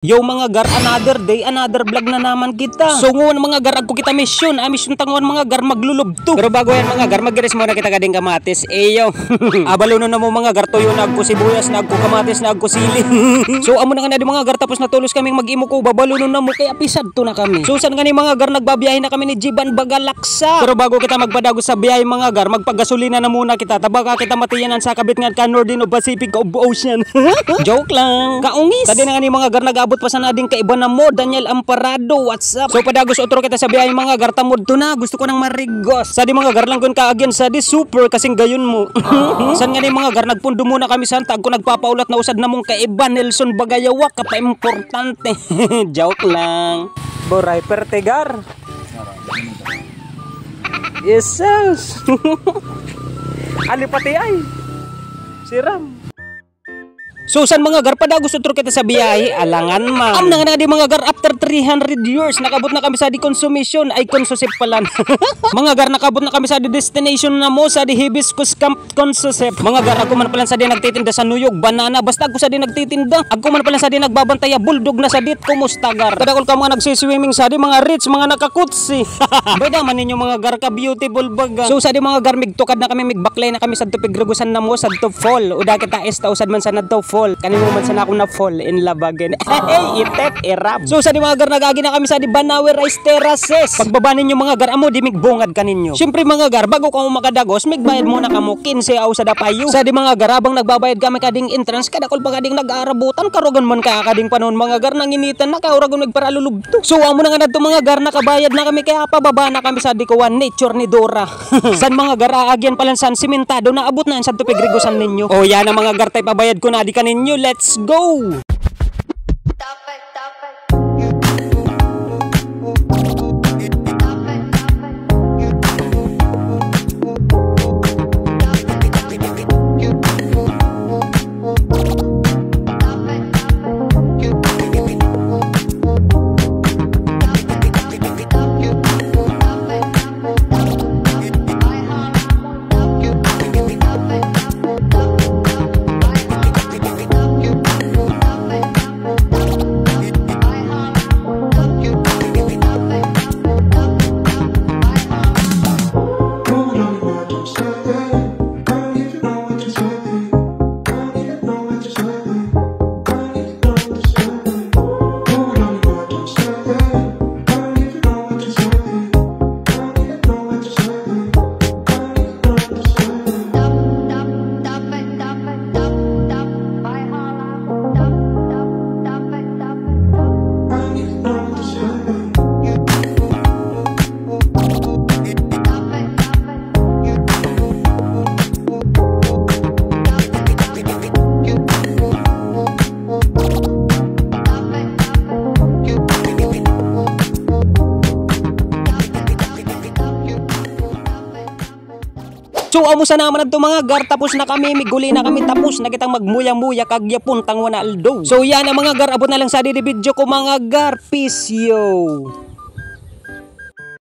Yo mga gar, another day, another vlog na naman kita. So ngon mga gar, agko kita mission. Mission tangon mga gar, maglulubto. Pero bago yan mga gar, mag-res muna kita kading kamatis. Yo, abalo na mo mga gar, tuyo na agko sibuyas, na agko kamatis, na agko sili. So amo na nga na di mga gar, tapos natulos kaming mag-imo ko, babalo na mo, kaya pisad to na kami. So san nga ni mga gar, nagbabiyahe na kami ni Jiban Bagalaksa. Pero bago kita magpadagos sa biyahe mga gar, magpagasolina na muna kita. Tabaka kita matiyanan sa kabit nga ka Northern o Pacific of Ocean. Joke lang. Kaungis. Tadi na nga ni mga gar, nag-abot pa sa nading kaiba na mo, Daniel Amparado, what's up? So padagos otro kita sa biyahe mga gar, tamod to na, gusto ko nang marigos. Sa di mga gar lang kun ka again, sa di super kasing gayon mo. San nga ni mga gar, nagpundo muna kami sa tag ko, nagpapaulat na usad na mong kaiba, Nelson Bagayawak, kapa importante. Joke lang. Boray pertegar. Yes, alipati ay. Siram. So san mga gar, padagos utro kita sa biyahe, alangan man. Am na nga di mga gar, after 300 years nakabot na kami sa di consumption, ay consusip pala. Mga gar, nakabot na kami sa di destination na mo, sa di hibiscus camp consusip. Mga gar, ako man pala sa di nagtitinda sa nuyog, banana, basta ako sa di nagtitinda. Ako man pala sa di nagbabantaya, bulldog na sa dit, kumusta gar? Kadakol ka mga nagsiswimming sa di, mga rich, mga nakakutsi. Bada man ninyo mga gar, ka beautiful baga. So sa di mga gar, migtukad na kami, migbaklay na kami sa tupigregusan na mo, sa to fall. Uda kita esta usad man sa na to fall. Kanino man sana ako na fall in love again. Hey, itep, erap. So sa di mga gar, nagagi na kami sa di Banawe Rice Terraces. Pagbaba ninyo mga gar, amo di migbungad kaninyo. Siyempre mga gar, bago ka mo makadagos, migbayad muna ka mo 15 aw sa dapayo. Sa di mga gar, habang nagbabayad kami kading entrance, kadakol pa kading nag-aarabutan, karugan man ka kading panon mga gar, nanginitan na kauragon nagparalulubto. So amo na nga nadto mga gar, nakabayad na kami, kaya pababa na kami sa di kuwan nature ni Dora. San mga gar, aagyan palan san simentado na abot na sa tupigregusan ninyo. Oh yan na mga gar, tay pabayad ko na di kaninyo. Let's go! So amo sa naman adto mga gar, tapos na kami, miguli na kami, tapos na kitang magmuya-muya kag yapon tangwa na aldo. So yan ang mga gar, abot na lang sa di video ko mga gar. Peace yo.